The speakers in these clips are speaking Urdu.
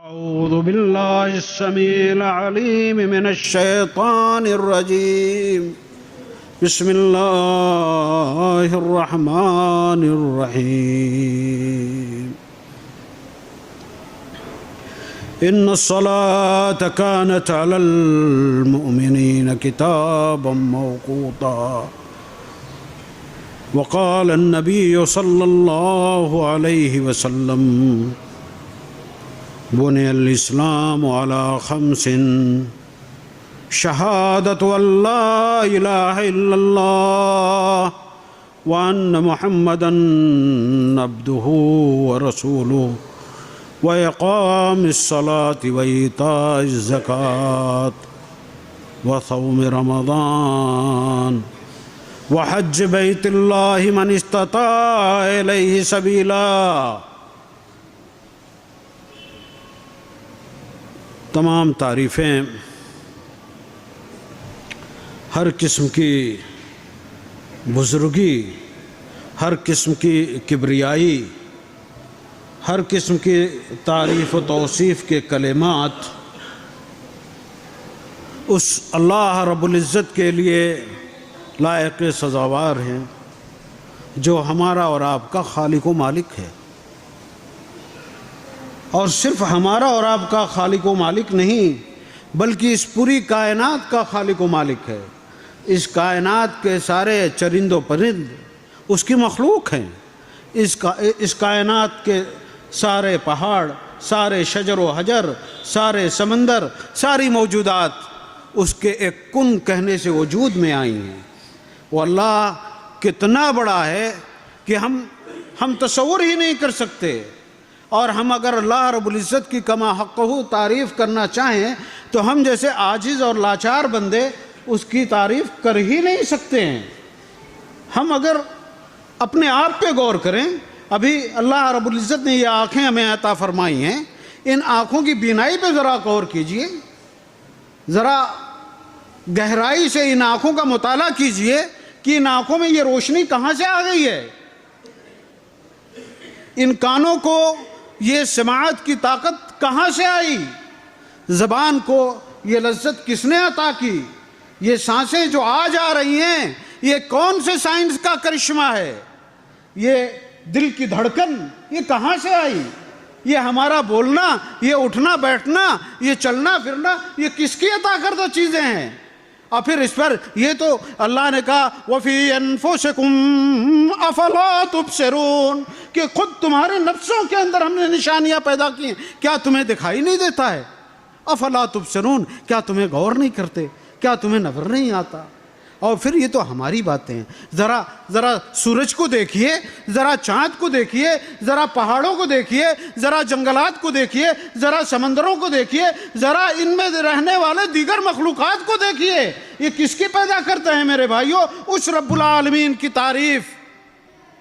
أعوذ بالله السميع العليم من الشيطان الرجيم بسم الله الرحمن الرحيم إن الصلاة كانت على المؤمنين كتابا موقوتا وقال النبي صلى الله عليه وسلم بني الإسلام على خمس شهادة أن لا إله إلا الله وأن محمدا عبده ورسوله وإقام الصلاة وإيتاء الزكاة وصوم رمضان وحج بيت الله من استطاع إليه سبيلا۔ تمام تعریفیں ہر قسم کی بزرگی، ہر قسم کی کبریائی، ہر قسم کی تعریف و توصیف کے کلمات اس اللہ رب العزت کے لیے لائق سزاوار ہیں جو ہمارا اور آپ کا خالق و مالک ہے، اور صرف ہمارا اور آپ کا خالق و مالک نہیں بلکہ اس پوری کائنات کا خالق و مالک ہے۔ اس کائنات کے سارے چرند و پرند اس کی مخلوق ہیں۔ اس کائنات کے سارے پہاڑ، سارے شجر و حجر، سارے سمندر، ساری موجودات اس کے ایک کن کہنے سے وجود میں آئی ہیں۔ وہ اللہ کتنا بڑا ہے کہ ہم تصور ہی نہیں کر سکتے، اور ہم اگر اللہ رب العزت کی کما حقہ تعریف کرنا چاہیں تو ہم جیسے عاجز اور لاچار بندے اس کی تعریف کر ہی نہیں سکتے ہیں۔ ہم اگر اپنے آپ پہ غور کریں، ابھی اللہ رب العزت نے یہ آنکھیں ہمیں عطا فرمائی ہیں، ان آنکھوں کی بینائی پہ ذرا غور کیجئے، ذرا گہرائی سے ان آنکھوں کا مطالعہ کیجئے کہ ان آنکھوں میں یہ روشنی کہاں سے آ گئی ہے، ان کانوں کو یہ سماعت کی طاقت کہاں سے آئی، زبان کو یہ لذت کس نے عطا کی، یہ سانسیں جو آج آ رہی ہیں یہ کون سے سائنس کا کرشمہ ہے، یہ دل کی دھڑکن یہ کہاں سے آئی، یہ ہمارا بولنا، یہ اٹھنا بیٹھنا، یہ چلنا پھرنا، یہ کس کی عطا کردہ چیزیں ہیں۔ اور پھر اس پر یہ تو اللہ نے کہا وَفِي أَنفُسِكُمْ أَفَلَا تُبْصِرُونَ کہ خود تمہارے نفسوں کے اندر ہم نے نشانیاں پیدا کی ہیں، کیا تمہیں دکھائی نہیں دیتا ہے؟ أَفَلَا تُبْصِرُونَ کیا تمہیں غور نہیں کرتے، کیا تمہیں نظر نہیں آتا؟ اور پھر یہ تو ہماری باتیں ہیں، ذرا سورج کو دیکھیے، ذرا چاند کو دیکھیے، ذرا پہاڑوں کو دیکھیے، ذرا جنگلات کو دیکھیے، ذرا سمندروں کو دیکھیے، ذرا ان میں رہنے والے دیگر مخلوقات کو دیکھیے، یہ کس کی پیدا کرتے ہیں میرے بھائیو؟ اس رب العالمین کی تعریف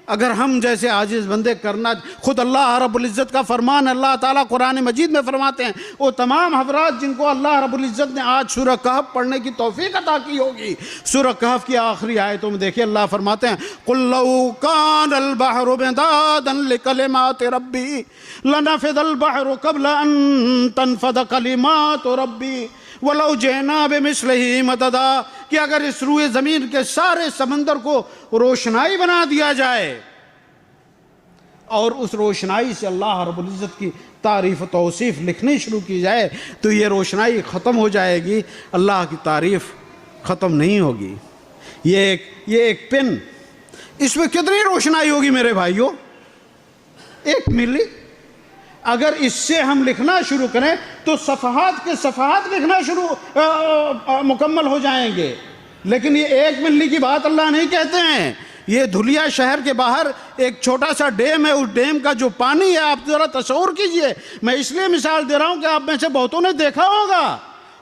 اگر ہم جیسے عاجز بندے کرنا، خود اللہ رب العزت کا فرمان اللہ تعالیٰ قرآن مجید میں فرماتے ہیں، وہ تمام حضرات جن کو اللہ رب العزت نے آج سورہ کہف پڑھنے کی توفیق عطا کی ہوگی، سورہ کہف کی آخری آیتوں میں دیکھیں اللہ فرماتے ہیں قُلْ لَوْ كَانَ الْبَحْرُ مِدَادًا لِكَلِمَاتِ رَبِّي لَنَفِدَ الْبَحْرُ قَبْلَ أَن تَنْفَدَ كَلِمَاتُ رَبِّي وَلَوْ جِئْنَا بِمِثْلِهِ مَدَدًا کہ اگر اس روئے زمین کے سارے سمندر کو روشنائی بنا دیا جائے اور اس روشنائی سے اللہ رب العزت کی تعریف و توصیف لکھنی شروع کی جائے تو یہ روشنائی ختم ہو جائے گی، اللہ کی تعریف ختم نہیں ہوگی۔ یہ ایک پن، اس میں کتنی روشنائی ہوگی میرے بھائیوں؟ 1 ملی۔ اگر اس سے ہم لکھنا شروع کریں تو صفحات کے صفحات لکھنا مکمل ہو جائیں گے، لیکن یہ 1 ملی کی بات اللہ نہیں کہتے ہیں۔ یہ دھلیا شہر کے باہر ایک چھوٹا سا ڈیم ہے، اس ڈیم کا جو پانی ہے آپ ذرا تصور کیجئے، میں اس لیے مثال دے رہا ہوں کہ آپ میں سے بہتوں نے دیکھا ہوگا،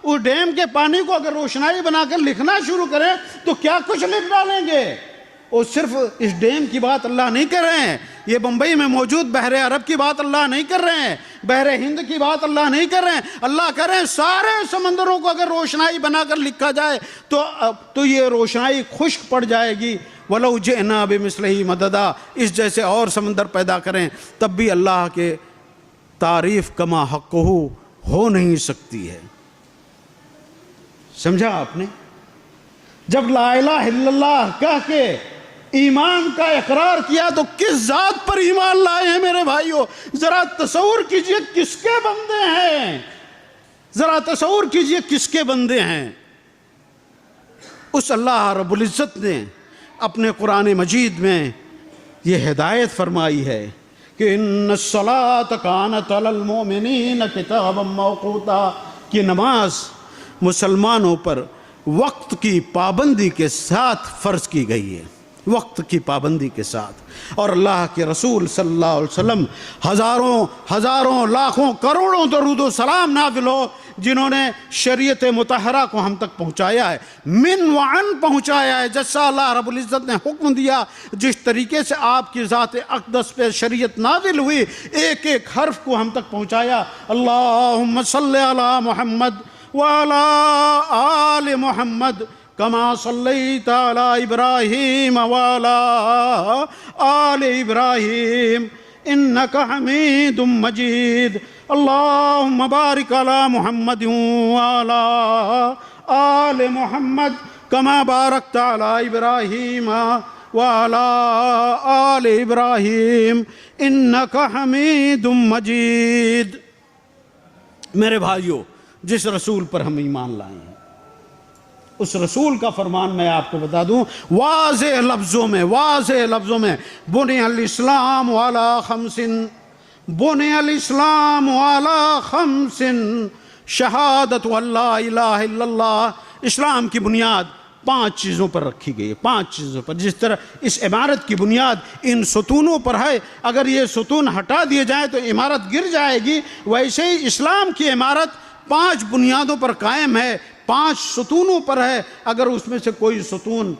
اس ڈیم کے پانی کو اگر روشنائی بنا کر لکھنا شروع کریں تو کیا کچھ لکھ ڈالیں گے۔ اور صرف اس ڈیم کی بات اللہ نہیں کر رہے ہیں، یہ بمبئی میں موجود بحر عرب کی بات اللہ نہیں کر رہے ہیں، بحر ہند کی بات اللہ نہیں کر رہے ہیں، اللہ کر رہے ہیں سارے سمندروں کو اگر روشنائی بنا کر لکھا جائے تو یہ روشنائی خشک پڑ جائے گی۔ وَلَوْ جِئْنَا بِمِثْلِهِ مَدَدًا اس جیسے اور سمندر پیدا کریں تب بھی اللہ کے تعریف کما حقہ ہو نہیں سکتی ہے۔ سمجھا آپ نے؟ جب لا الہ الا اللہ کہہ کے ایمان کا اقرار کیا تو کس ذات پر ایمان لائے ہیں میرے بھائیو؟ ذرا تصور کیجئے کس کے بندے ہیں، ذرا تصور کیجئے کس کے بندے ہیں۔ اس اللہ رب العزت نے اپنے قرآن مجید میں یہ ہدایت فرمائی ہے کہ ان الصلاۃ کانت علی المؤمنین کتابا موقوتا، کہ نماز مسلمانوں پر وقت کی پابندی کے ساتھ فرض کی گئی ہے، وقت کی پابندی کے ساتھ۔ اور اللہ کے رسول صلی اللہ علیہ وسلم ہزاروں لاکھوں کروڑوں درود و سلام نازل ہو، جنہوں نے شریعت مطہرہ کو ہم تک پہنچایا ہے، من وعن پہنچایا ہے، جیسا اللہ رب العزت نے حکم دیا، جس طریقے سے آپ کی ذات اقدس پہ شریعت نازل ہوئی، ایک ایک حرف کو ہم تک پہنچایا۔ اللہم صلی علی محمد وعلی آل محمد کما صلیت علی ابراہیم وعلی آل ابراہیم انک حمید مجید۔ اللہم بارک علی محمد وعلی آل محمد کما بارکت علی ابراہیم وعلی آل ابراہیم انک حمید مجید۔ میرے بھائیو، جس رسول پر ہم ایمان لائے ہیں، اس رسول کا فرمان میں آپ کو بتا دوں واضح لفظوں میں، بنی الاسلام علی خمس، بنی الاسلام علی خمس، شہادت ان لا الہ الا اللہ۔ اسلام کی بنیاد 5 چیزوں پر رکھی گئی ہے، 5 چیزوں پر۔ جس طرح اس عمارت کی بنیاد ان ستونوں پر ہے، اگر یہ ستون ہٹا دیے جائیں تو عمارت گر جائے گی، ویسے ہی اسلام کی عمارت 5 بنیادوں پر قائم ہے، 5 ستونوں پر ہے۔ اگر اس میں سے کوئی ستون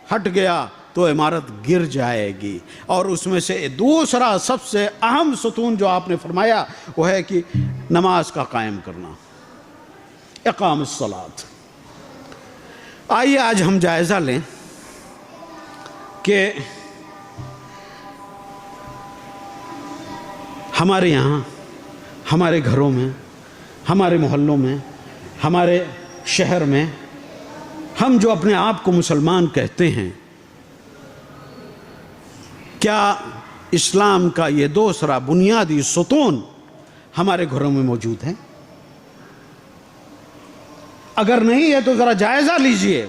ہٹ گیا تو عمارت گر جائے گی۔ اور اس میں سے دوسرا سب سے اہم ستون جو آپ نے فرمایا وہ ہے کہ نماز کا قائم کرنا، اقام الصلاۃ۔ آئیے آج ہم جائزہ لیں کہ ہمارے یہاں، ہمارے گھروں میں، ہمارے محلوں میں، ہمارے شہر میں، ہم جو اپنے آپ کو مسلمان کہتے ہیں، کیا اسلام کا یہ دوسرا بنیادی ستون ہمارے گھروں میں موجود ہے؟ اگر نہیں ہے تو ذرا جائزہ لیجئے۔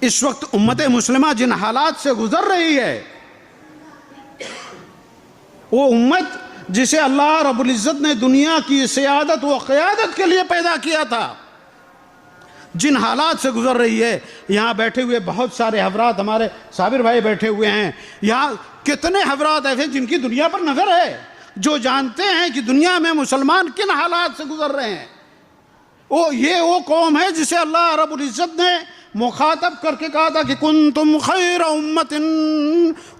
اس وقت امت مسلمہ جن حالات سے گزر رہی ہے، وہ امت جسے اللہ رب العزت نے دنیا کی سیادت و قیادت کے لیے پیدا کیا تھا، جن حالات سے گزر رہی ہے، یہاں بیٹھے ہوئے بہت سارے حضرات، ہمارے صابر بھائی بیٹھے ہوئے ہیں، یہاں کتنے حضرات ایسے جن کی دنیا پر نظر ہے، جو جانتے ہیں کہ دنیا میں مسلمان کن حالات سے گزر رہے ہیں۔ وہ قوم ہے جسے اللہ رب العزت نے مخاطب کر کے کہا تھا کہ کنتم خیر امت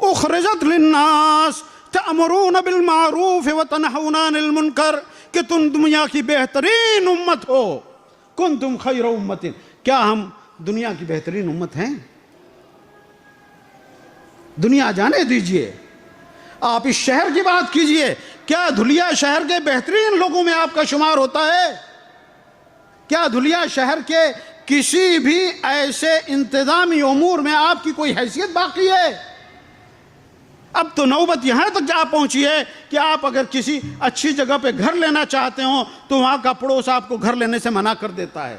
اخرجت للناس تأمرون بالمعروف وتنہون عن المنکر، کہ تم دنیا کی بہترین امت ہو۔ کنتم خیر امت، کیا ہم دنیا کی بہترین امت ہیں؟ دنیا جانے دیجئے، آپ اس شہر کی بات کیجئے، کیا دھلیا شہر کے بہترین لوگوں میں آپ کا شمار ہوتا ہے؟ کیا دھلیا شہر کے کسی بھی ایسے انتظامی امور میں آپ کی کوئی حیثیت باقی ہے؟ اب تو نوبت یہاں تک جا پہنچی ہے کہ آپ اگر کسی اچھی جگہ پہ گھر لینا چاہتے ہوں تو وہاں کا پڑوس آپ کو گھر لینے سے منع کر دیتا ہے۔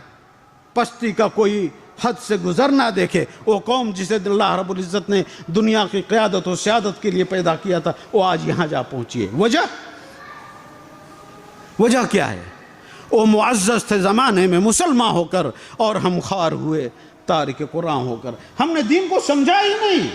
پستی کا کوئی حد سے گزر نہ دیکھے۔ وہ قوم جسے اللہ رب العزت نے دنیا کی قیادت و سیادت کے لیے پیدا کیا تھا، وہ آج یہاں جا پہنچی ہے۔ وجہ کیا ہے؟ وہ معزز تھے زمانے میں مسلمان ہو کر، اور ہم خوار ہوئے تارک قرآن ہو کر۔ ہم نے دین کو سمجھا ہی نہیں،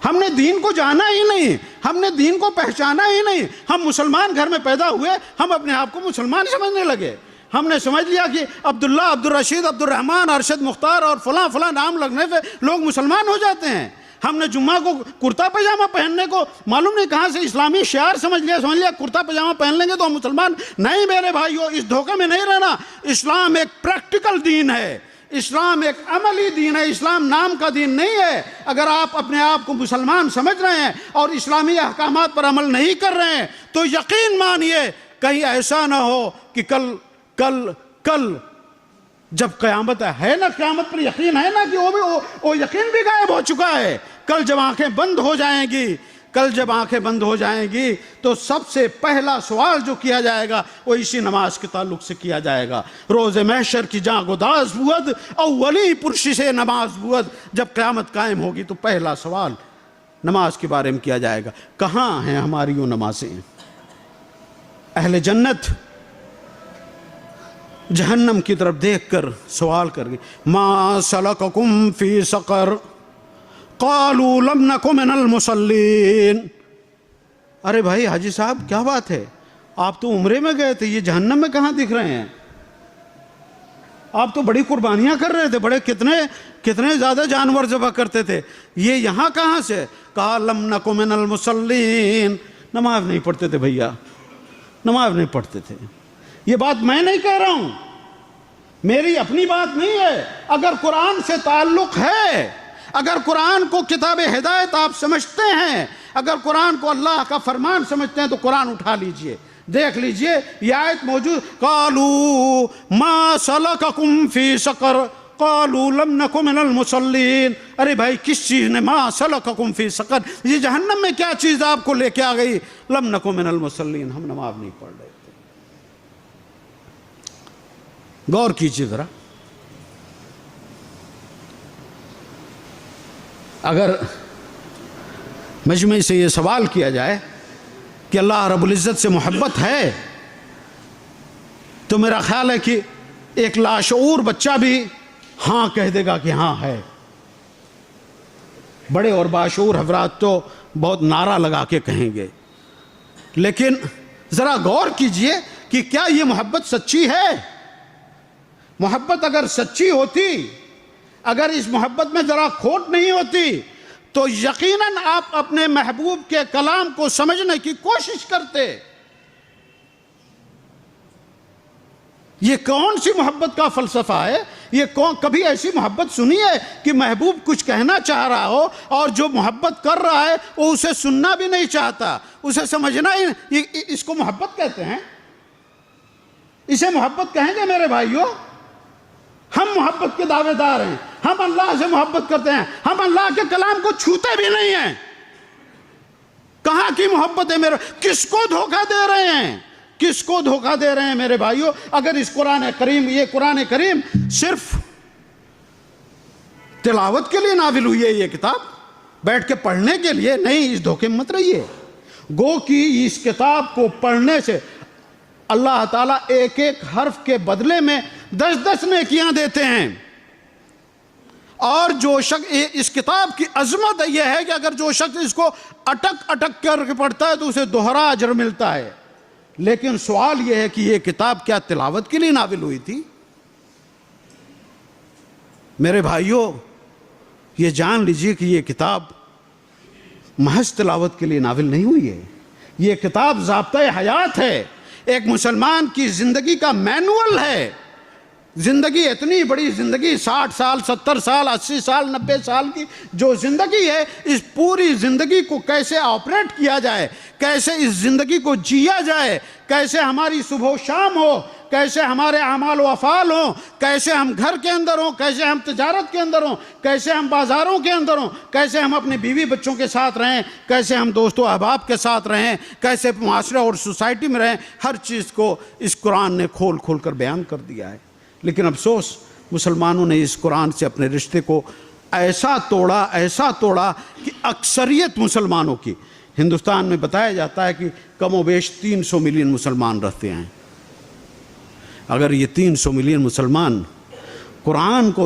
ہم نے دین کو جانا ہی نہیں، ہم نے دین کو پہچانا ہی نہیں۔ ہم مسلمان گھر میں پیدا ہوئے، ہم اپنے آپ کو مسلمان سمجھنے لگے۔ ہم نے سمجھ لیا کہ عبداللہ، عبدالرشید، عبدالرحمن، ارشد، مختار اور فلاں نام لگنے سے لوگ مسلمان ہو جاتے ہیں۔ ہم نے جمعہ کو کرتا پاجامہ پہننے کو معلوم نہیں کہاں سے اسلامی شعار سمجھ لیا کرتا پاجامہ پہن لیں گے تو ہم مسلمان۔ نہیں میرے بھائیو، اس دھوکے میں نہیں رہنا۔ اسلام ایک پریکٹیکل دین ہے، اسلام ایک عملی دین ہے، اسلام نام کا دین نہیں ہے۔ اگر آپ اپنے آپ کو مسلمان سمجھ رہے ہیں اور اسلامی احکامات پر عمل نہیں کر رہے ہیں تو یقین مانیے کہیں ایسا نہ ہو کہ کل جب قیامت ہے نا، قیامت پر یقین ہے نا کہ وہ یقین بھی غائب ہو چکا ہے. کل جب آنکھیں بند ہو جائیں گی، تو سب سے پہلا سوال جو کیا جائے گا وہ اسی نماز کے تعلق سے کیا جائے گا. روز محشر کی جاں گداز بود اولی پرشش نماز بود. جب قیامت قائم ہوگی تو پہلا سوال نماز کے بارے میں کیا جائے گا. کہاں ہیں ہماری وہ نمازیں؟ اہل جنت جہنم کی طرف دیکھ کر سوال کر گئے، ما سلککم فی سقر قالوا لم نک من المصلین. ارے بھائی حاجی صاحب کیا بات ہے، آپ تو عمرے میں گئے تھے، یہ جہنم میں کہاں دکھ رہے ہیں؟ آپ تو بڑی قربانیاں کر رہے تھے، بڑے کتنے زیادہ جانور ذبح کرتے تھے، یہ یہاں کہاں سے؟ کہا لم نک من المصلین. نماز نہیں پڑھتے تھے بھیا، نماز نہیں پڑھتے تھے. یہ بات میں نہیں کہہ رہا ہوں، میری اپنی بات نہیں ہے. اگر قرآن سے تعلق ہے، اگر قرآن کو کتاب ہدایت آپ سمجھتے ہیں، اگر قرآن کو اللہ کا فرمان سمجھتے ہیں تو قرآن اٹھا لیجئے، دیکھ لیجئے یہ آیت موجود. قالوا ما سلککم فی سقر قالوا لم نک من المصلین. ارے بھائی کس چیز نے ما سلککم فی سقر، یہ جہنم میں کیا چیز آپ کو لے کے آ گئی؟ لم نک من المصلین، ہم نماز نہیں پڑھ رہے تھے. غور کیجئے ذرا. اگر مجمع سے یہ سوال کیا جائے کہ اللہ رب العزت سے محبت ہے تو میرا خیال ہے کہ ایک لاشعور بچہ بھی ہاں کہہ دے گا کہ ہاں ہے. بڑے اور باشعور حضرات تو بہت نعرہ لگا کے کہیں گے. لیکن ذرا غور کیجئے کہ کیا یہ محبت سچی ہے؟ محبت اگر سچی ہوتی، اگر اس محبت میں ذرا کھوٹ نہیں ہوتی تو یقیناً آپ اپنے محبوب کے کلام کو سمجھنے کی کوشش کرتے. یہ کون سی محبت کا فلسفہ ہے؟ یہ کبھی ایسی محبت سنی ہے کہ محبوب کچھ کہنا چاہ رہا ہو اور جو محبت کر رہا ہے وہ اسے سننا بھی نہیں چاہتا، اسے سمجھنا ہی؟ اس کو محبت کہتے ہیں؟ اسے محبت کہیں گے میرے بھائیوں؟ ہم محبت کے دعوے دار ہیں، ہم اللہ سے محبت کرتے ہیں، ہم اللہ کے کلام کو چھوتے بھی نہیں ہیں. کہاں کی محبت ہے میرے؟ کس کو دھوکہ دے رہے ہیں؟ کس کو دھوکہ دے رہے ہیں میرے بھائیوں؟ اگر اس یہ قرآن کریم صرف تلاوت کے لیے نازل ہوئی ہے، یہ کتاب بیٹھ کے پڑھنے کے لیے نہیں، اس دھوکے میں مت رہیے. گو کہ اس کتاب کو پڑھنے سے اللہ تعالیٰ ایک ایک حرف کے بدلے میں 10 نیکیاں دیتے ہیں. اور جو شخص، اس کتاب کی عظمت یہ ہے کہ اگر جو شخص اس کو اٹک کر کے پڑھتا ہے تو اسے دوہرا اجر ملتا ہے. لیکن سوال یہ ہے کہ یہ کتاب کیا تلاوت کے لیے نازل ہوئی تھی؟ میرے بھائیوں یہ جان لیجئے کہ یہ کتاب محض تلاوت کے لیے نازل نہیں ہوئی ہے. یہ کتاب ضابطۂ حیات ہے، ایک مسلمان کی زندگی کا مینول ہے. زندگی اتنی بڑی زندگی، 60 سال 70 سال 80 سال 90 سال کی جو زندگی ہے، اس پوری زندگی کو کیسے آپریٹ کیا جائے، کیسے اس زندگی کو جیا جائے، کیسے ہماری صبح و شام ہو، کیسے ہمارے اعمال و افعال ہوں، کیسے ہم گھر کے اندر ہوں، کیسے ہم تجارت کے اندر ہوں، کیسے ہم بازاروں کے اندر ہوں، کیسے ہم اپنے بیوی بچوں کے ساتھ رہیں، کیسے ہم دوست و احباب کے ساتھ رہیں، کیسے معاشرہ اور سوسائٹی میں رہیں، ہر چیز کو اس قرآن نے کھول کر بیان کر دیا ہے. لیکن افسوس مسلمانوں نے اس قرآن سے اپنے رشتے کو ایسا توڑا کہ اکثریت مسلمانوں کی، ہندوستان میں بتایا جاتا ہے کہ کم و بیش 300 ملین مسلمان رہتے ہیں. اگر یہ 300 ملین مسلمان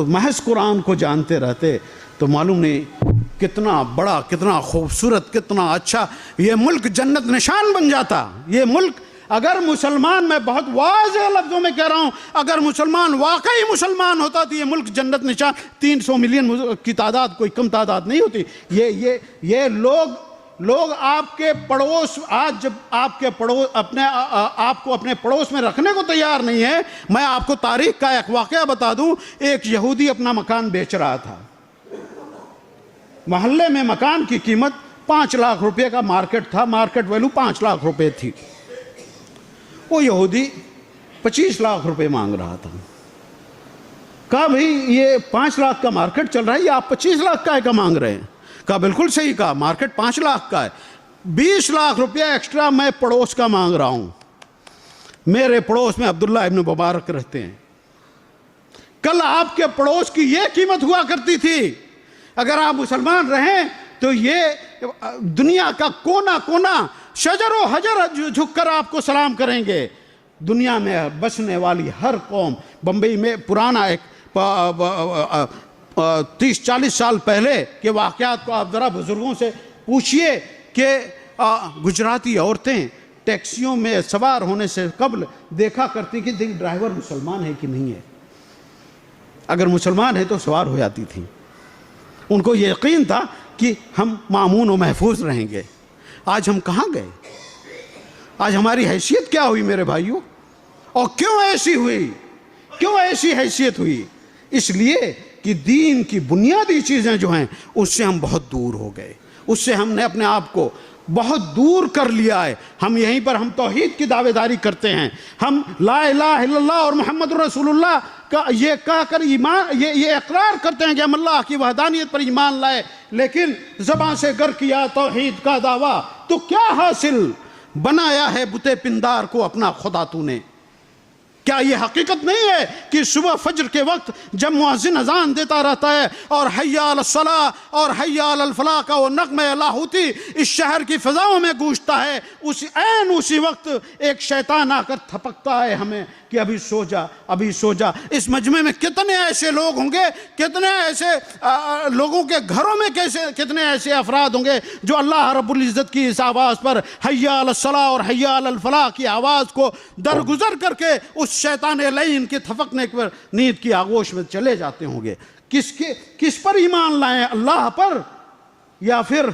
محض قرآن کو جانتے رہتے تو معلوم نہیں کتنا بڑا، کتنا خوبصورت، کتنا اچھا یہ ملک جنت نشان بن جاتا. یہ ملک اگر مسلمان، میں بہت واضح لفظوں میں کہہ رہا ہوں، اگر مسلمان واقعی مسلمان ہوتا تو یہ ملک جنت نشان. 300 ملین کی تعداد کوئی کم تعداد نہیں ہوتی. یہ لوگ آپ کے پڑوس، آج جب آپ کو اپنے پڑوس میں رکھنے کو تیار نہیں ہے. میں آپ کو تاریخ کا ایک واقعہ بتا دوں. ایک یہودی اپنا مکان بیچ رہا تھا، محلے میں مکان کی قیمت 5 لاکھ روپے کا مارکیٹ تھا، مارکیٹ ویلو 5 لاکھ روپے تھی. وہ یہودی 25 لاکھ روپے مانگ رہا تھا. کہا بھئی یہ 5 لاکھ کا مارکیٹ چل رہا ہے، یہ آپ 25 لاکھ کا مانگ رہے ہیں؟ کہا بالکل صحیح کہا، مارکیٹ 5 لاکھ کا ہے، 20 لاکھ روپیہ ایکسٹرا میں پڑوس کا مانگ رہا ہوں. میرے پڑوس میں عبداللہ ابن مبارک رہتے ہیں. کل آپ کے پڑوس کی یہ قیمت ہوا کرتی تھی. اگر آپ مسلمان رہیں تو یہ دنیا کا کونا کونا شجر و حجر جھک کر آپ کو سلام کریں گے. دنیا میں بسنے والی ہر قوم، بمبئی میں پرانا ایک 30-40 سال پہلے کے واقعات کو آپ ذرا بزرگوں سے پوچھئے کہ گجراتی عورتیں ٹیکسیوں میں سوار ہونے سے قبل دیکھا کرتی کہ ڈرائیور مسلمان ہے کہ نہیں ہے. اگر مسلمان ہے تو سوار ہو جاتی تھی. ان کو یہ یقین تھا کہ ہم مامون و محفوظ رہیں گے. آج ہم کہاں گئے؟ آج ہماری حیثیت کیا ہوئی میرے بھائیوں؟ اور کیوں ایسی ہوئی؟ کیوں ایسی حیثیت ہوئی؟ اس لیے کہ دین کی بنیادی چیزیں جو ہیں اس سے ہم بہت دور ہو گئے. اس سے ہم نے اپنے آپ کو بہت دور کر لیا ہے. ہم یہیں پر ہم توحید کی دعوے داری کرتے ہیں، ہم لا الہ الا اللہ اور محمد رسول اللہ کا یہ کہہ کر ایمان یہ اقرار کرتے ہیں کہ ہم اللہ کی وحدانیت پر ایمان لائے، لیکن زبان سے گر کیا توحید کا دعویٰ تو کیا حاصل؟ بنایا ہے بت پندار کو اپنا خدا تو نے. کیا یہ حقیقت نہیں ہے کہ صبح فجر کے وقت جب مؤذن اذان دیتا رہتا ہے اور حی علی الصلاۃ اور حی علی الفلاح کا وہ نغمہ لاہوتی اس شہر کی فضاؤں میں گونجتا ہے، اسی وقت ایک شیطان آ کر تھپکتا ہے ہمیں کہ ابھی سو جا، ابھی سو جا. اس مجمع میں کتنے ایسے لوگ ہوں گے، کتنے ایسے لوگوں کے گھروں میں کتنے ایسے افراد ہوں گے جو اللہ رب العزت کی اس آواز پر حی علی الصلاۃ اور حی علی الفلاح کی آواز کو درگزر کر کے اس شیطان لعین کے تھپکنے پر نیند کی آغوش میں چلے جاتے ہوں گے. کس پر ایمان لائیں؟ اللہ پر یا پھر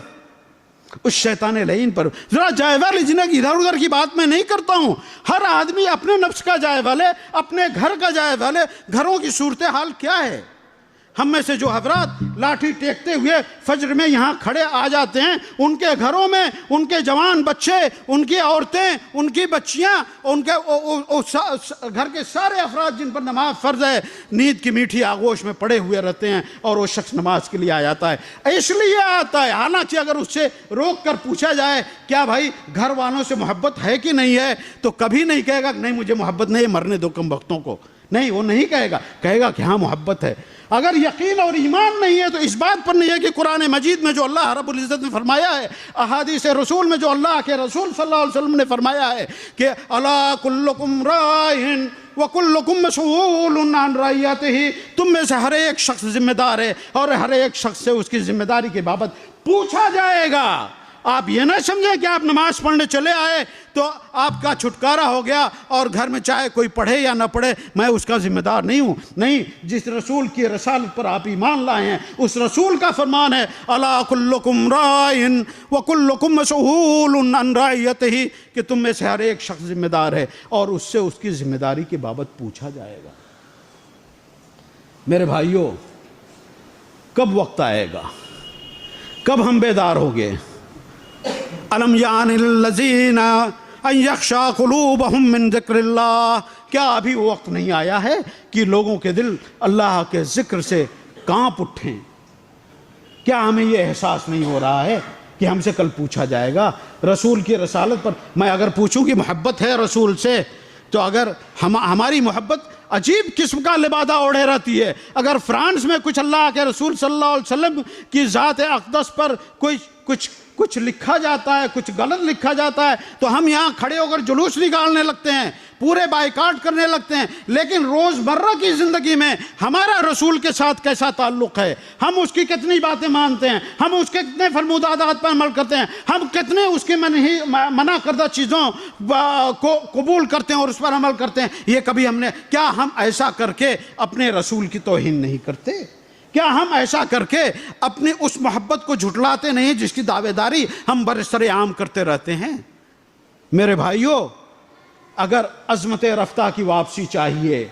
اس شیطان لعین پر؟ ذرا جائزہ لیجیے کہ ادھر ادھر کی بات میں نہیں کرتا ہوں. ہر آدمی اپنے نفس کا جائزہ لے، اپنے گھر کا جائزہ لے. گھروں کی صورتحال کیا ہے؟ ہم میں سے جو حضرات لاٹھی ٹیکتے ہوئے فجر میں یہاں کھڑے آ جاتے ہیں، ان کے گھروں میں ان کے جوان بچے، ان کی عورتیں، ان کی بچیاں، ان کے گھر کے سارے افراد جن پر نماز فرض ہے نیند کی میٹھی آغوش میں پڑے ہوئے رہتے ہیں، اور وہ شخص نماز کے لیے آ جاتا ہے. اس لیے آتا ہے. حالانکہ اگر اس سے روک کر پوچھا جائے کیا بھائی گھر والوں سے محبت ہے کہ نہیں ہے، تو کبھی نہیں کہے گا کہ نہیں مجھے محبت نہیں، مرنے دو کم وقتوں کو. نہیں، وہ نہیں کہے گا، کہے گا کہ ہاں محبت ہے. اگر یقین اور ایمان نہیں ہے تو اس بات پر نہیں ہے کہ قرآن مجید میں جو اللہ رب العزت نے فرمایا ہے، احادیث رسول میں جو اللہ کے رسول صلی اللہ علیہ وسلم نے فرمایا ہے کہ الا کلکم راعٍ وکلکم مسئول عن رعیتہ، تم میں سے ہر ایک شخص ذمہ دار ہے اور ہر ایک شخص سے اس کی ذمہ داری کے بابت پوچھا جائے گا. آپ یہ نہ سمجھیں کہ آپ نماز پڑھنے چلے آئے تو آپ کا چھٹکارا ہو گیا اور گھر میں چاہے کوئی پڑھے یا نہ پڑھے میں اس کا ذمہ دار نہیں ہوں. نہیں، جس رسول کی رسالت پر آپ ایمان لائے ہیں اس رسول کا فرمان ہے الا کلکم راعٍ وکلکم مسئول عن رعیتہ، کہ تم میں سے ہر ایک شخص ذمہ دار ہے اور اس سے اس کی ذمہ داری کی بابت پوچھا جائے گا. میرے بھائیوں، کب وقت آئے گا؟ کب ہم بیدار ہوگے؟ الم یعن للذین ان یخشع قلوبہم من ذکر اللہ، کیا ابھی وہ وقت نہیں آیا ہے کہ لوگوں کے دل اللہ کے ذکر سے کانپ اٹھیں؟ کیا ہمیں یہ احساس نہیں ہو رہا ہے کہ ہم سے کل پوچھا جائے گا رسول کی رسالت پر؟ میں اگر پوچھوں کہ محبت ہے رسول سے، تو اگر ہماری محبت عجیب قسم کا لبادہ اوڑھے رہتی ہے. اگر فرانس میں کچھ اللہ کے رسول صلی اللہ علیہ وسلم کی ذات اقدس پر کچھ لکھا جاتا ہے، کچھ غلط لکھا جاتا ہے، تو ہم یہاں کھڑے ہو کر جلوس نکالنے لگتے ہیں، پورے بائیکاٹ کرنے لگتے ہیں. لیکن روزمرہ کی زندگی میں ہمارا رسول کے ساتھ کیسا تعلق ہے؟ ہم اس کی کتنی باتیں مانتے ہیں؟ ہم اس کے کتنے فرمودات پر عمل کرتے ہیں؟ ہم کتنے اس کے منع کردہ چیزوں کو قبول کرتے ہیں اور اس پر عمل کرتے ہیں؟ یہ کبھی کیا ہم ایسا کر کے اپنے رسول کی توہین نہیں کرتے؟ کیا ہم ایسا کر کے اپنی اس محبت کو جھٹلاتے نہیں جس کی دعوے داری ہم برسر عام کرتے رہتے ہیں؟ میرے بھائیوں، اگر عظمت رفتہ کی واپسی چاہیے،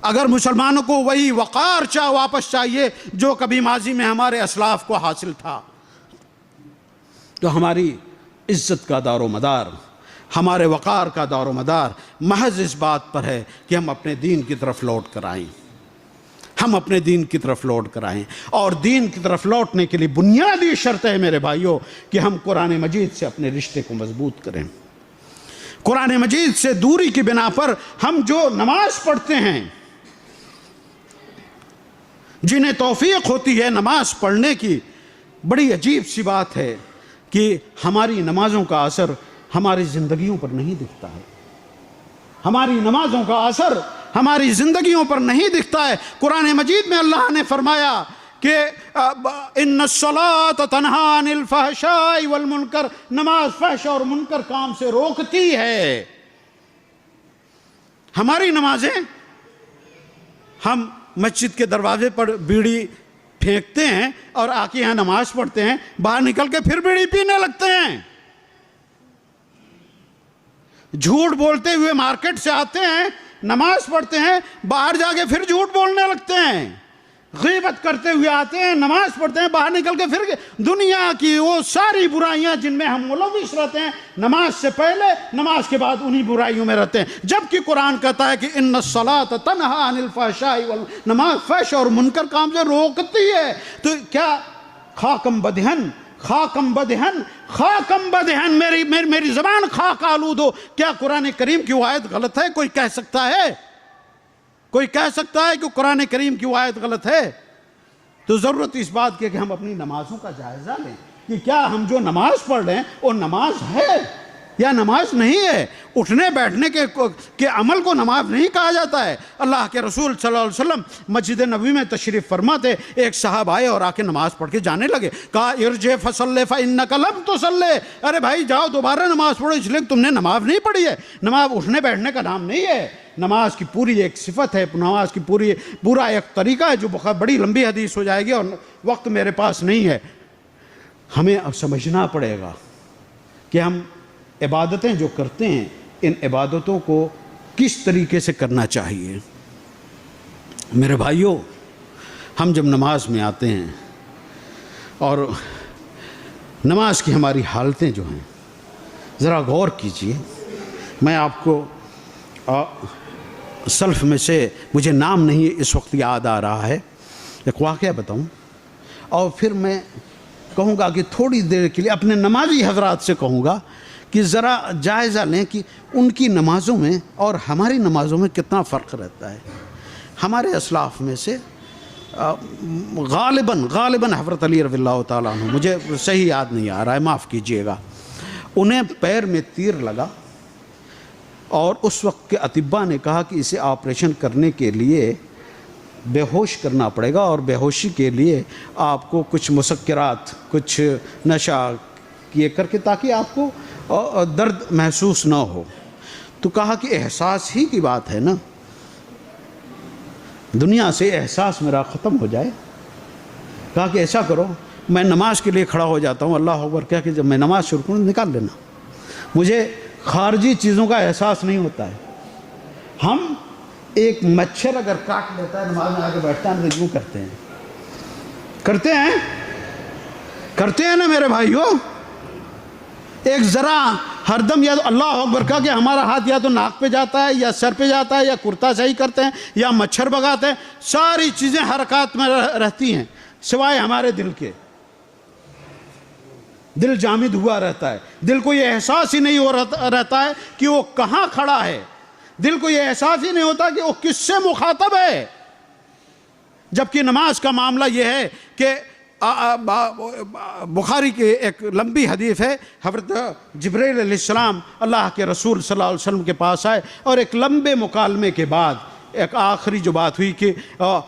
اگر مسلمانوں کو وہی وقار واپس چاہیے جو کبھی ماضی میں ہمارے اسلاف کو حاصل تھا، تو ہماری عزت کا دار و مدار، ہمارے وقار کا دار و مدار محض اس بات پر ہے کہ ہم اپنے دین کی طرف لوٹ کر آئیں، ہم اپنے دین کی طرف لوٹ کر آئیں۔ اور دین کی طرف لوٹنے کے لیے بنیادی شرط ہے میرے بھائیوں کہ ہم قرآن مجید سے اپنے رشتے کو مضبوط کریں۔ قرآن مجید سے دوری کی بنا پر ہم جو نماز پڑھتے ہیں، جنہیں توفیق ہوتی ہے نماز پڑھنے کی، بڑی عجیب سی بات ہے کہ ہماری نمازوں کا اثر ہماری زندگیوں پر نہیں دکھتا ہے، ہماری نمازوں کا اثر ہماری زندگیوں پر نہیں دکھتا ہے۔ قرآن مجید میں اللہ نے فرمایا کہ ان الصلاۃ تنہی عن الفحشاء والمنکر، نماز فحش اور منکر کام سے روکتی ہے۔ ہماری نمازیں، ہم مسجد کے دروازے پر بیڑی پھینکتے ہیں اور آ کے یہاں نماز پڑھتے ہیں، باہر نکل کے پھر بیڑی پینے لگتے ہیں، جھوٹ بولتے ہوئے مارکیٹ سے آتے ہیں، نماز پڑھتے ہیں، باہر جا کے پھر جھوٹ بولنے لگتے ہیں، غیبت کرتے ہوئے آتے ہیں، نماز پڑھتے ہیں، باہر نکل کے پھر دنیا کی وہ ساری برائیاں جن میں ہم ملوث رہتے ہیں، نماز سے پہلے نماز کے بعد انہی برائیوں میں رہتے ہیں۔ جبکہ قرآن کہتا ہے کہ ان الصلاۃ تنہی عن الفحشاء، نماز فحش اور منکر کام سے روکتی ہے۔ تو کیا خاکم بدہن، خاکم بدہن، خاکم بدہن، میری زبان خاک آلود ہو، کیا قرآن کریم کی وہ آیت غلط ہے؟ کوئی کہہ سکتا ہے؟ کوئی کہہ سکتا ہے کہ قرآن کریم کی وہ آیت غلط ہے؟ تو ضرورت اس بات کی کہ ہم اپنی نمازوں کا جائزہ لیں کہ کیا ہم جو نماز پڑھ رہے ہیں وہ نماز ہے یا نماز نہیں ہے۔ اٹھنے بیٹھنے کے عمل کو نماز نہیں کہا جاتا ہے۔ اللہ کے رسول صلی اللہ علیہ وسلم مسجد نبوی میں تشریف فرما تھے، ایک صاحب آئے اور آ کے نماز پڑھ کے جانے لگے، کہا ارجع فصلی فإنک لم تصلی، ارے بھائی جاؤ دوبارہ نماز پڑھو، اس لیے تم نے نماز نہیں پڑھی ہے۔ نماز اٹھنے بیٹھنے کا نام نہیں ہے، نماز کی پوری ایک صفت ہے، نماز کی پورا ایک طریقہ ہے جو بہت بڑی لمبی حدیث ہو جائے گی اور وقت میرے پاس نہیں ہے۔ ہمیں اب سمجھنا پڑے گا کہ ہم عبادتیں جو کرتے ہیں ان عبادتوں کو کس طریقے سے کرنا چاہیے۔ میرے بھائیوں، ہم جب نماز میں آتے ہیں اور نماز کی ہماری حالتیں جو ہیں ذرا غور کیجئے۔ میں آپ کو سلف میں سے مجھے نام نہیں اس وقت یاد آ رہا ہے، ایک واقعہ بتاؤں اور پھر میں کہوں گا کہ تھوڑی دیر کے لیے اپنے نمازی حضرات سے کہوں گا کہ ذرا جائزہ لیں کہ ان کی نمازوں میں اور ہماری نمازوں میں کتنا فرق رہتا ہے۔ ہمارے اسلاف میں سے غالباً حضرت علی رضی اللہ تعالیٰ عنہ، مجھے صحیح یاد نہیں آ رہا ہے، معاف کیجئے گا، انہیں پیر میں تیر لگا اور اس وقت کے اطباء نے کہا کہ اسے آپریشن کرنے کے لیے بے ہوش کرنا پڑے گا اور بے ہوشی کے لیے آپ کو کچھ مسکرات، کچھ نشہ کیے کر کے تاکہ آپ کو درد محسوس نہ ہو۔ تو کہا کہ احساس ہی کی بات ہے نا، دنیا سے احساس میرا ختم ہو جائے۔ کہا کہ ایسا کرو، میں نماز کے لیے کھڑا ہو جاتا ہوں، اللہ اکبر کہہ کہ جب میں نماز شروع کروں نکال لینا، مجھے خارجی چیزوں کا احساس نہیں ہوتا ہے۔ ہم ایک مچھر اگر کاٹ لیتا ہے نماز میں آ کے بیٹھتا ہے تو یوں کرتے ہیں نا میرے بھائیوں۔ ایک ذرا ہر دم یا تو اللہ اکبر کہا کہ ہمارا ہاتھ یا تو ناک پہ جاتا ہے یا سر پہ جاتا ہے یا کرتا صحیح کرتے ہیں یا مچھر بگاتے ہیں، ساری چیزیں حرکات میں رہتی ہیں سوائے ہمارے دل کے۔ دل جامد ہوا رہتا ہے، دل کو یہ احساس ہی نہیں ہو رہتا ہے کہ وہ کہاں کھڑا ہے، دل کو یہ احساس ہی نہیں ہوتا کہ وہ کس سے مخاطب ہے۔ جبکہ نماز کا معاملہ یہ ہے کہ بخاری کے ایک لمبی حدیث ہے، حضرت جبرائیل علیہ السلام اللہ کے رسول صلی اللہ علیہ وسلم کے پاس آئے اور ایک لمبے مکالمے کے بعد ایک آخری جو بات ہوئی کہ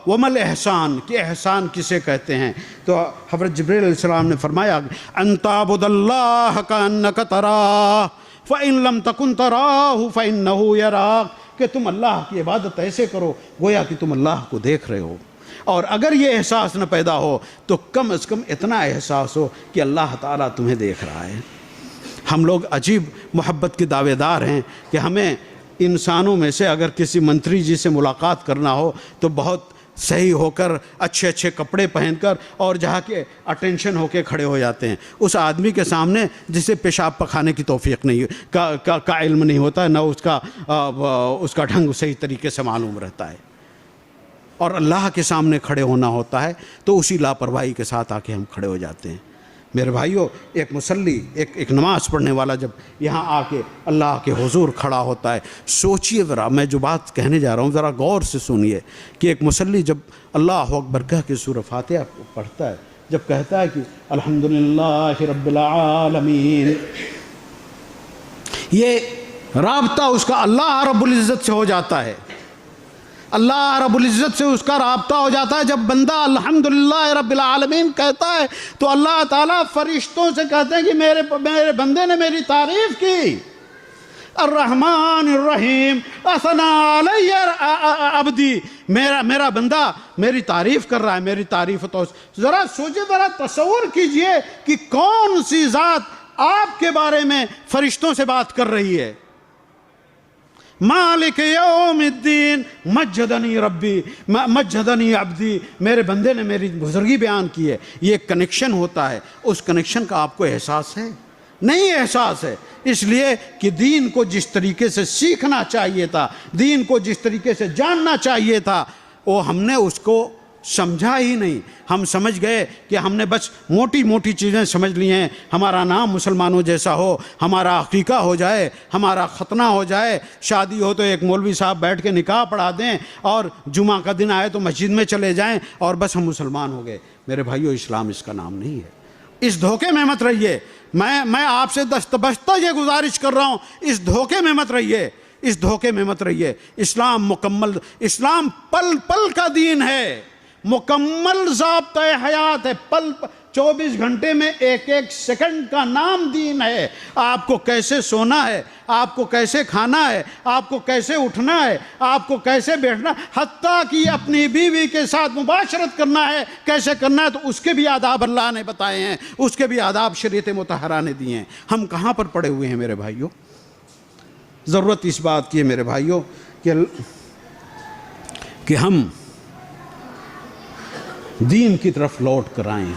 ومل احسان، کہ احسان کسے کہتے ہیں، تو حضرت جبرائیل علیہ السلام نے فرمایا ان تعبد اللہ کأنک تراہ فإن لم تکن تراہ فإنہ یراک، کہ تم اللہ کی عبادت ایسے کرو گویا کہ تم اللہ کو دیکھ رہے ہو، اور اگر یہ احساس نہ پیدا ہو تو کم از کم اتنا احساس ہو کہ اللہ تعالیٰ تمہیں دیکھ رہا ہے۔ ہم لوگ عجیب محبت کے دعوے دار ہیں کہ ہمیں انسانوں میں سے اگر کسی منتری جی سے ملاقات کرنا ہو تو بہت صحیح ہو کر اچھے اچھے کپڑے پہن کر اور جہاں کے اٹینشن ہو کے کھڑے ہو جاتے ہیں، اس آدمی کے سامنے جسے پیشاب پخانے کی توفیق نہیں کا علم نہیں ہوتا ہے، نہ اس کا ڈھنگ صحیح طریقے سے معلوم رہتا ہے، اور اللہ کے سامنے کھڑے ہونا ہوتا ہے تو اسی لاپرواہی کے ساتھ آ کے ہم کھڑے ہو جاتے ہیں۔ میرے بھائیوں، ایک مصلی، ایک نماز پڑھنے والا جب یہاں آ کے اللہ کے حضور کھڑا ہوتا ہے، سوچئے ذرا، میں جو بات کہنے جا رہا ہوں ذرا غور سے سنیے کہ ایک مصلی جب اللہ اکبر کہہ کے سورہ فاتحہ پڑھتا ہے، جب کہتا ہے کہ الحمدللہ رب العالمین، یہ رابطہ اس کا اللہ رب العزت سے ہو جاتا ہے، اللہ رب العزت سے اس کا رابطہ ہو جاتا ہے۔ جب بندہ الحمدللہ رب العالمین کہتا ہے تو اللہ تعالیٰ فرشتوں سے کہتے ہیں کہ میرے بندے نے میری تعریف کی، الرحمن الرحیم اثنا علی عبدی، میرا بندہ میری تعریف کر رہا ہے، میری تعریف تو ذرا سوچے، ذرا تصور کیجئے کہ کون سی ذات آپ کے بارے میں فرشتوں سے بات کر رہی ہے۔ مالک یوم الدین مجدنی ربی مجدنی عبدی، میرے بندے نے میری بزرگی بیان کی ہے۔ یہ ایک کنیکشن ہوتا ہے، اس کنیکشن کا آپ کو احساس ہے؟ نہیں احساس ہے، اس لیے کہ دین کو جس طریقے سے سیکھنا چاہیے تھا، دین کو جس طریقے سے جاننا چاہیے تھا، وہ ہم نے اس کو سمجھا ہی نہیں۔ ہم سمجھ گئے کہ ہم نے بس موٹی موٹی چیزیں سمجھ لی ہیں، ہمارا نام مسلمانوں جیسا ہو، ہمارا عقیقہ ہو جائے، ہمارا ختنہ ہو جائے، شادی ہو تو ایک مولوی صاحب بیٹھ کے نکاح پڑھا دیں، اور جمعہ کا دن آئے تو مسجد میں چلے جائیں اور بس ہم مسلمان ہو گئے۔ میرے بھائیو، اسلام اس کا نام نہیں ہے، اس دھوکے میں مت رہیے۔ میں آپ سے دستبستہ یہ گزارش کر رہا ہوں، اس دھوکے میں مت رہیے، اس دھوکے میں مت رہیے۔ اسلام مکمل، اسلام پل پل کا دین ہے، مکمل ضابطۂ حیات ہے، 24 گھنٹے میں ایک ایک سیکنڈ کا نام دین ہے۔ آپ کو کیسے سونا ہے، آپ کو کیسے کھانا ہے، آپ کو کیسے اٹھنا ہے، آپ کو کیسے بیٹھنا، حتیٰ کہ اپنی بیوی کے ساتھ مباشرت کرنا ہے کیسے کرنا ہے، تو اس کے بھی آداب اللہ نے بتائے ہیں، اس کے بھی آداب شریعت مطہرہ نے دیے ہیں۔ ہم کہاں پر پڑے ہوئے ہیں میرے بھائیوں؟ ضرورت اس بات کی ہے میرے بھائیوں کہ ہم دین کی طرف لوٹ کر آئیں۔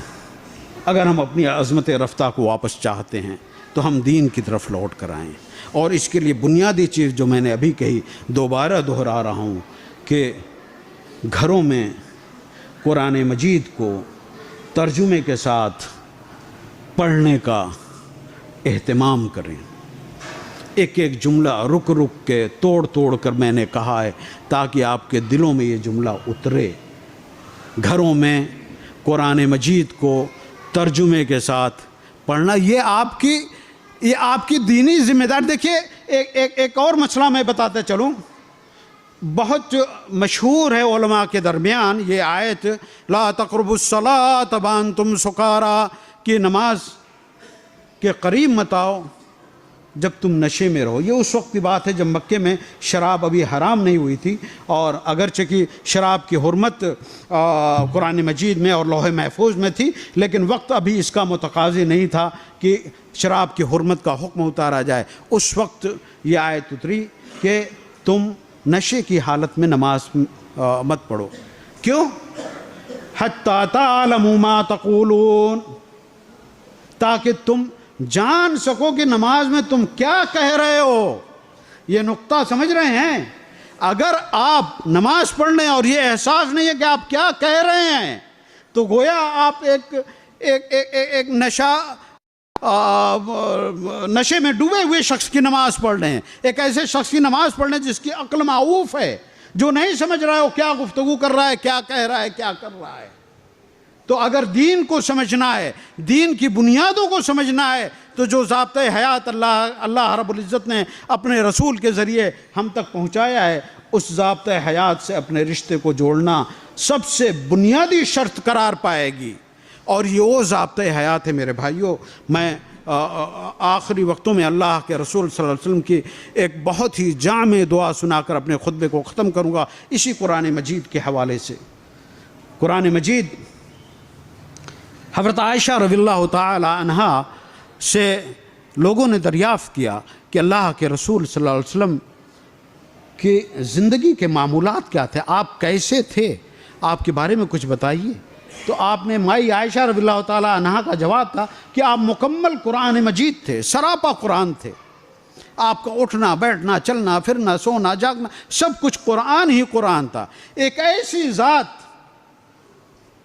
اگر ہم اپنی عظمت رفتہ کو واپس چاہتے ہیں تو ہم دین کی طرف لوٹ کر آئیں، اور اس کے لیے بنیادی چیز جو میں نے ابھی کہی دوبارہ دہرا رہا ہوں کہ گھروں میں قرآن مجید کو ترجمے کے ساتھ پڑھنے کا اہتمام کریں۔ ایک ایک جملہ رک رک کے توڑ کر میں نے کہا ہے تاکہ آپ کے دلوں میں یہ جملہ اترے۔ گھروں میں قرآن مجید کو ترجمے کے ساتھ پڑھنا، یہ آپ کی دینی ذمہ داری۔ دیکھیے ایک اور مسئلہ میں بتاتے چلوں، بہت مشہور ہے علماء کے درمیان یہ آیت لا تقربوا الصلاۃ وانتم سکارا، کہ نماز کے قریب مت آؤ جب تم نشے میں رہو۔ یہ اس وقت کی بات ہے جب مکے میں شراب ابھی حرام نہیں ہوئی تھی، اور اگرچہ کہ شراب کی حرمت قرآن مجید میں اور لوح محفوظ میں تھی، لیکن وقت ابھی اس کا متقاضی نہیں تھا کہ شراب کی حرمت کا حکم اتارا جائے۔ اس وقت یہ آیت اتری کہ تم نشے کی حالت میں نماز مت پڑھو۔ کیوں؟ حتی تعلموا ما تقولون، تاکہ تم جان سکو کہ نماز میں تم کیا کہہ رہے ہو۔ یہ نقطہ سمجھ رہے ہیں؟ اگر آپ نماز پڑھ لیں اور یہ احساس نہیں ہے کہ آپ کیا کہہ رہے ہیں، تو گویا آپ ایک نشے میں ڈوبے ہوئے شخص کی نماز پڑھ رہے ہیں، ایک ایسے شخص کی نماز پڑھ رہے ہیں جس کی عقل معوف ہے، جو نہیں سمجھ رہا ہے وہ کیا گفتگو کر رہا ہے، کیا کہہ رہا ہے، کیا کر رہا ہے۔ تو اگر دین کو سمجھنا ہے، دین کی بنیادوں کو سمجھنا ہے، تو جو ضابطۂ حیات اللہ رب العزت نے اپنے رسول کے ذریعے ہم تک پہنچایا ہے، اس ضابطۂ حیات سے اپنے رشتے کو جوڑنا سب سے بنیادی شرط قرار پائے گی، اور یہ وہ ضابطۂ حیات ہے میرے بھائیوں۔ میں آخری وقتوں میں اللہ کے رسول صلی اللہ علیہ وسلم کی ایک بہت ہی جامع دعا سنا کر اپنے خطبے کو ختم کروں گا، اسی قرآن مجید کے حوالے سے۔ قرآن مجید حضرت عائشہ رضی اللہ تعالی عنہا سے لوگوں نے دریافت کیا کہ اللہ کے رسول صلی اللہ علیہ وسلم کی زندگی کے معمولات کیا تھے، آپ کیسے تھے، آپ کے بارے میں کچھ بتائیے۔ تو آپ نے مائی عائشہ رضی اللہ تعالیٰ عنہا کا جواب تھا کہ آپ مکمل قرآن مجید تھے، سراپا قرآن تھے، آپ کا اٹھنا بیٹھنا چلنا پھرنا سونا جاگنا سب کچھ قرآن ہی قرآن تھا۔ ایک ایسی ذات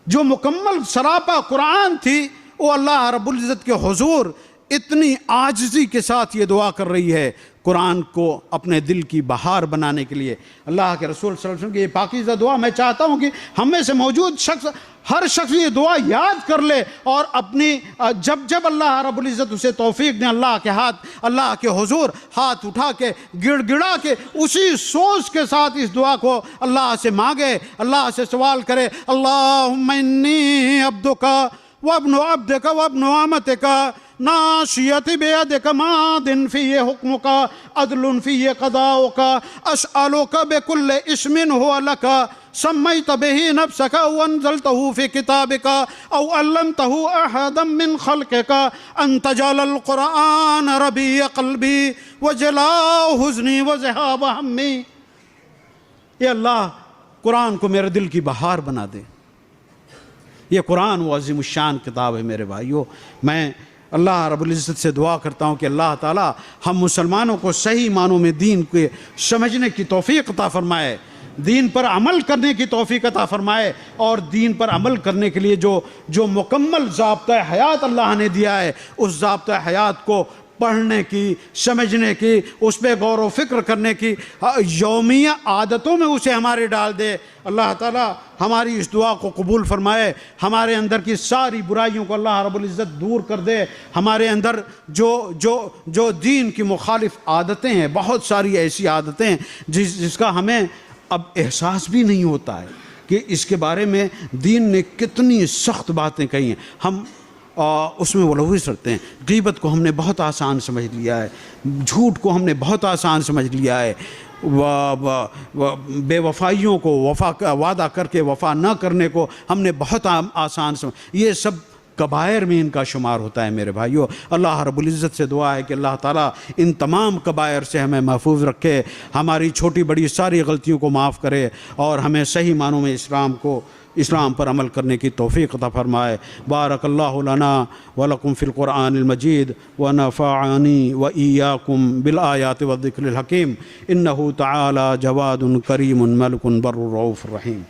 جو مکمل سراپا قرآن تھی، وہ اللہ رب العزت کے حضور اتنی عاجزی کے ساتھ یہ دعا کر رہی ہے قرآن کو اپنے دل کی بہار بنانے کے لیے۔ اللہ کے رسول صلی اللہ علیہ وسلم کی یہ پاکیزہ دعا میں چاہتا ہوں کہ ہم میں سے موجود ہر شخص یہ دعا یاد کر لے، اور اپنی جب اللہ رب العزت اسے توفیق دیں، اللہ کے حضور ہاتھ اٹھا کے گڑ گڑا کے اسی سوچ کے ساتھ اس دعا کو اللہ سے مانگے، اللہ سے سوال کرے، اللہم انی عبدک وابن عبدک وابن امتک ناصیتی بیدک ماض فی حکمک عدل فی قضاؤک اسألک بکل اسم هو لک سمیت به نفسک او انزلته فی کتابک او علمته احدا من خلقک ان تجعل القرآن ربیع قلبی وجلاء حزنی وذہاب ہمی۔ یہ اللہ قرآن کو میرے دل کی بہار بنا دے۔ یہ قرآن وہ عظیم الشان کتاب ہے میرے بھائیوں۔ میں اللہ رب العزت سے دعا کرتا ہوں کہ اللہ تعالیٰ ہم مسلمانوں کو صحیح معنوں میں دین کو سمجھنے کی توفیق عطا فرمائے، دین پر عمل کرنے کی توفیق عطا فرمائے، اور دین پر عمل کرنے کے لیے جو مکمل ضابطۂ حیات اللہ نے دیا ہے، اس ضابطۂ حیات کو پڑھنے کی، سمجھنے کی، اس پہ غور و فکر کرنے کی یومیہ عادتوں میں اسے ہمارے ڈال دے۔ اللہ تعالیٰ ہماری اس دعا کو قبول فرمائے، ہمارے اندر کی ساری برائیوں کو اللہ رب العزت دور کر دے۔ ہمارے اندر جو دین کی مخالف عادتیں ہیں، بہت ساری ایسی عادتیں ہیں جس کا ہمیں اب احساس بھی نہیں ہوتا ہے کہ اس کے بارے میں دین نے کتنی سخت باتیں کہی ہیں، ہم اس میں ملوث رکھتے ہیں۔ غیبت کو ہم نے بہت آسان سمجھ لیا ہے، جھوٹ کو ہم نے بہت آسان سمجھ لیا ہے، بے وفائیوں کو وعدہ کر کے وفا نہ کرنے کو ہم نے بہت آسان یہ سب کبائر میں ان کا شمار ہوتا ہے میرے بھائیوں۔ اللہ رب العزت سے دعا ہے کہ اللہ تعالیٰ ان تمام کبائر سے ہمیں محفوظ رکھے، ہماری چھوٹی بڑی ساری غلطیوں کو معاف کرے، اور ہمیں صحیح معنوں میں اسلام پر عمل کرنے کی توفیق عطا فرمائے۔ بارک اللہ لنا ولکم فی القرآن المجید ونفعنی وإیاکم بالآیات والذکر الحکیم، انہ تعالی جواد کریم ملک بر رؤوف رحیم۔